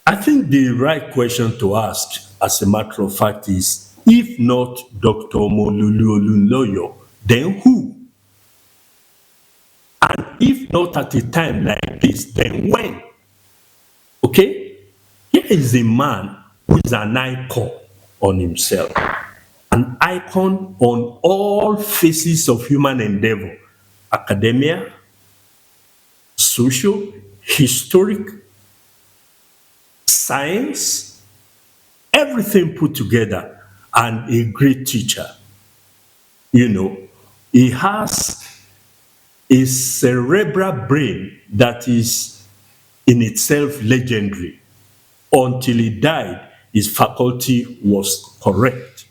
I think the right question to ask, as a matter of fact, is if not Dr. Molulu Olunloyo, then who? And if not at a time like this, then when? Okay? Here is a man who is an icon on himself, an icon on all phases of human endeavor: academia, social, historic, science, everything put together, and a great teacher. You know, he has a cerebral brain that is in itself legendary. Until he died, his faculty was correct.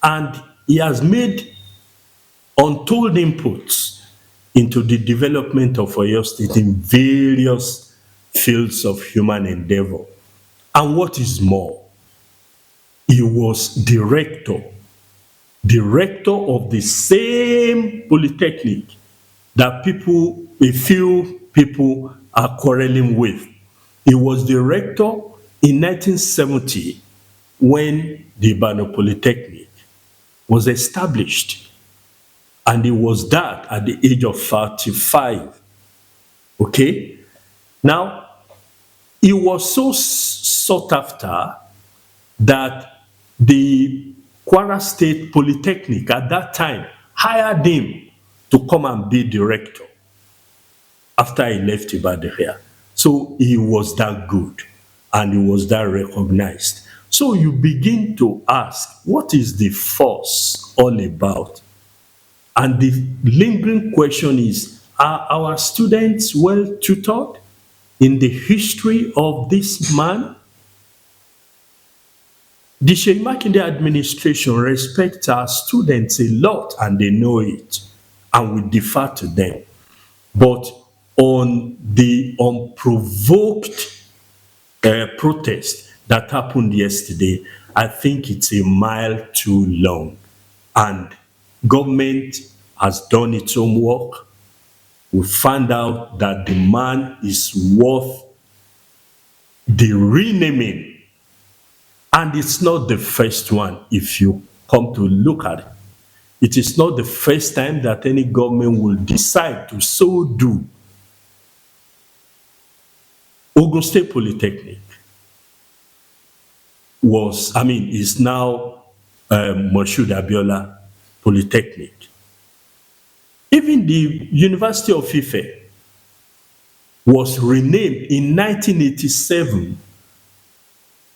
And he has made untold inputs into the development of Oyo State in various fields of human endeavor. And what is more, he was director of the same polytechnic that a few people are quarreling with. He was director in 1970 when the Ibadan Polytechnic was established. And he was that at the age of 45. Okay? Now, he was so sought after that the Kwara State Polytechnic at that time hired him to come and be director after he left Ibadan here. So he was that good and he was that recognized. So you begin to ask, what is the force all about? And the lingering question is, are our students well tutored in the history of this man? The Seyi Makinde administration respects our students a lot and they know it, and we defer to them. But on the unprovoked protest that happened yesterday, I think it's a mile too long. And government has done its homework. We found out that the man is worth the renaming. And it's not the first one, if you come to look at it. It is not the first time that any government will decide to so do. Ogun State Polytechnic is now Moshood Abiola Polytechnic. Even the University of Ife was renamed in 1987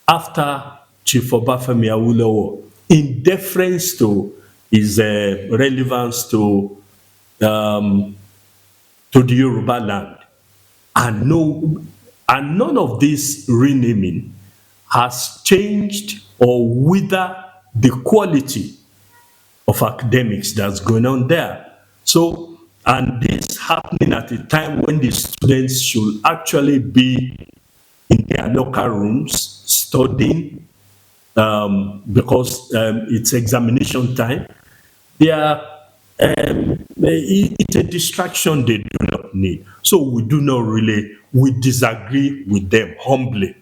after Chief Obafemi Awolowo in deference to his relevance to the Yoruba land. And none of this renaming has changed or withered the quality of academics that's going on there. So, and this happening at a time when the students should actually be in their locker rooms studying because it's examination time. It's a distraction they do not need. So we disagree with them humbly.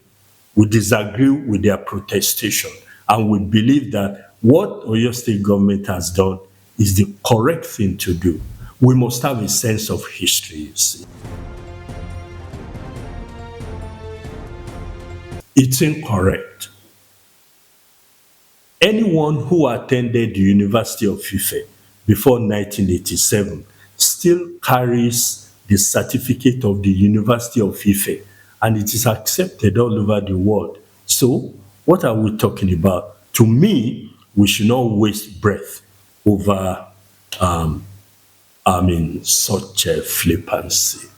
We disagree with their protestation. And we believe that what Oyo State government has done is the correct thing to do. We must have a sense of history, you see. It's incorrect. Anyone who attended the University of Ife before 1987 still carries the certificate of the University of Ife, and it is accepted all over the world. So, what are we talking about? To me, we should not waste breath over such a flippancy.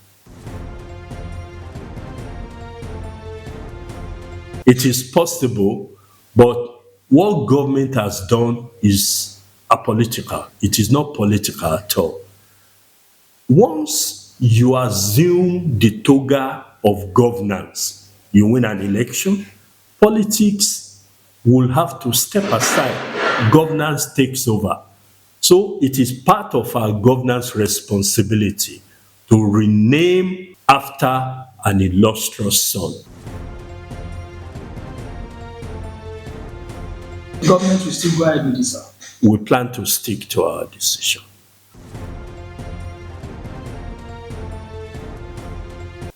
It is possible, but what government has done is apolitical. It is not political at all. Once you assume the toga of governance, you win an election, politics will have to step aside. Governance takes over. So it is part of our governance responsibility to rename after an illustrious son. Government will still go ahead with this, sir. We plan to stick to our decision.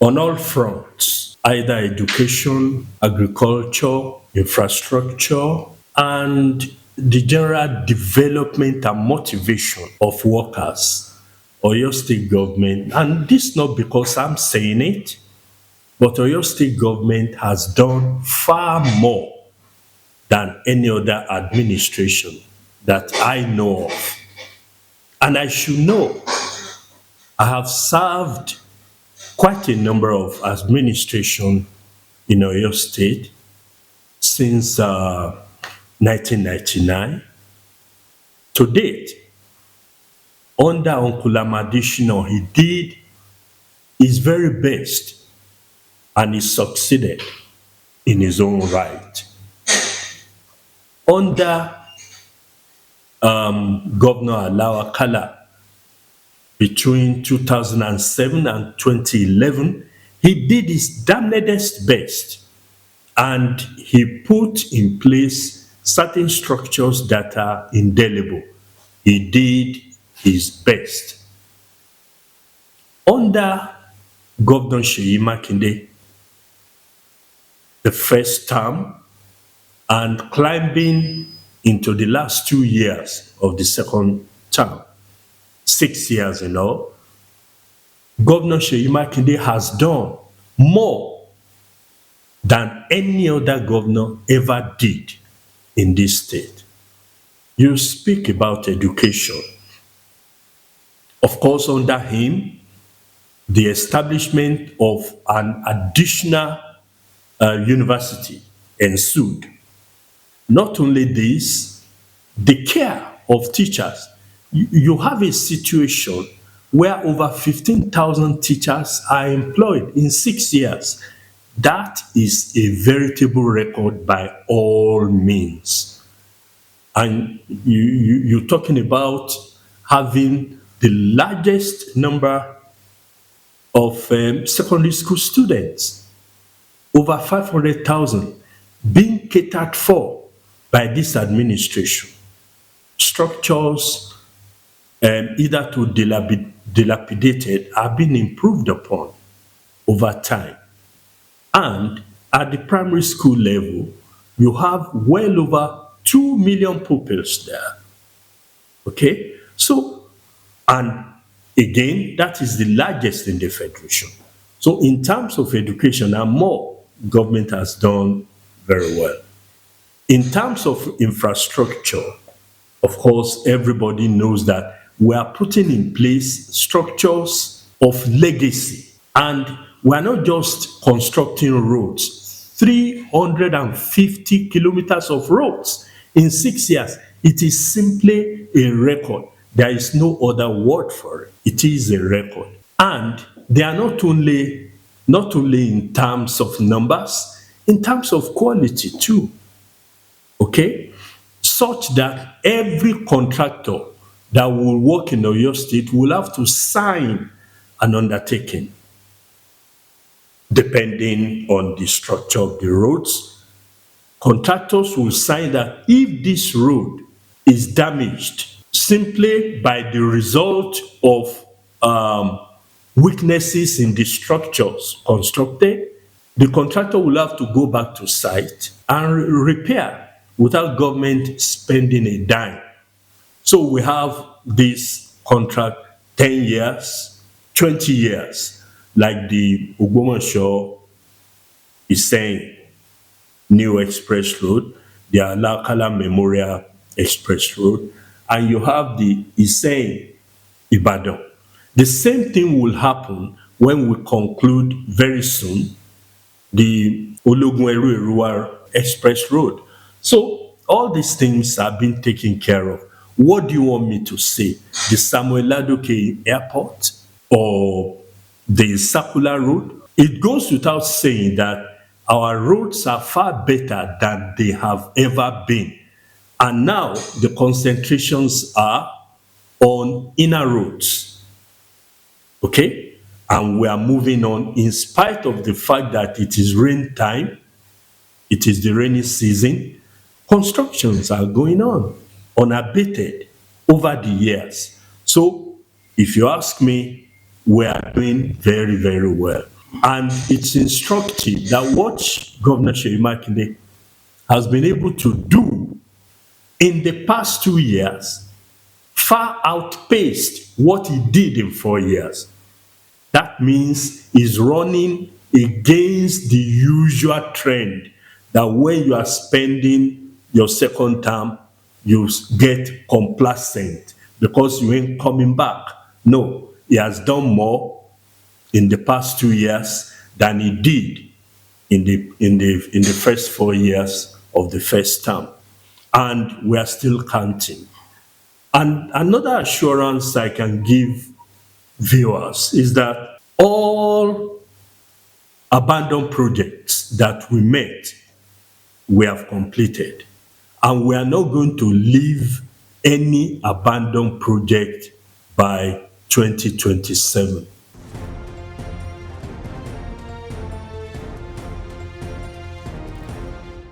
On all fronts, either education, agriculture, infrastructure, and the general development and motivation of workers, Oyo State government, and this not because I'm saying it, but Oyo State government has done far more than any other administration that I know of. And I should know, I have served quite a number of administration in Oyo State since 1999. To date, under Uncle Amadishino, he did his very best and he succeeded in his own right. Under Governor Alawa Kala, between 2007 and 2011, he did his damnedest best and he put in place certain structures that are indelible. He did his best. Under Governor Seyi Makinde, the first term, and climbing into the last 2 years of the second term, 6 years in all, Governor Seyi Makinde has done more than any other governor ever did in this state. You speak about education. Of course, under him, the establishment of an additional university ensued. Not only this, the care of teachers. You have a situation where over 15,000 teachers are employed in 6 years. That is a veritable record by all means. And you're talking about having the largest number of secondary school students, over 500,000, being catered for by this administration. Structures either too dilapidated are being improved upon over time. And at the primary school level, you have well over 2 million pupils there. Okay? So, and again, that is the largest in the federation. So in terms of education and more, government has done very well. In terms of infrastructure, of course, everybody knows that we are putting in place structures of legacy. And we are not just constructing roads, 350 kilometers of roads in 6 years. It is simply a record. There is no other word for it. It is a record. And they are not only in terms of numbers, in terms of quality too. Okay? Such that every contractor that will work in Oyo State will have to sign an undertaking depending on the structure of the roads. Contractors will sign that if this road is damaged simply by the result of weaknesses in the structures constructed, the contractor will have to go back to site and repair without government spending a dime. So we have this contract 10 years, 20 years, like the Ogbomoso is saying, New Express Road, the Alakala Memorial Express Road, and you have the Iseyin Ibadan. The same thing will happen when we conclude very soon the Ologunẹru Eruwa Express Road. So all these things are being taken care of. What do you want me to say? The Samuel Ladoke Airport or the Circular Road? It goes without saying that our roads are far better than they have ever been. And now the concentrations are on inner roads. Okay? And we are moving on in spite of the fact that it is rain time, it is the rainy season, Constructions are going on unabated over the years. So if you ask me, we are doing very, very well. And it's instructive that what Governor Seyi Makinde has been able to do in the past 2 years far outpaced what he did in 4 years. That means he's running against the usual trend that when you are spending your second term, you get complacent because you ain't coming back. No, he has done more in the past 2 years than he did in the first 4 years of the first term. And we are still counting. And another assurance I can give viewers is that all abandoned projects that we met, we have completed. And we are not going to leave any abandoned project by 2027.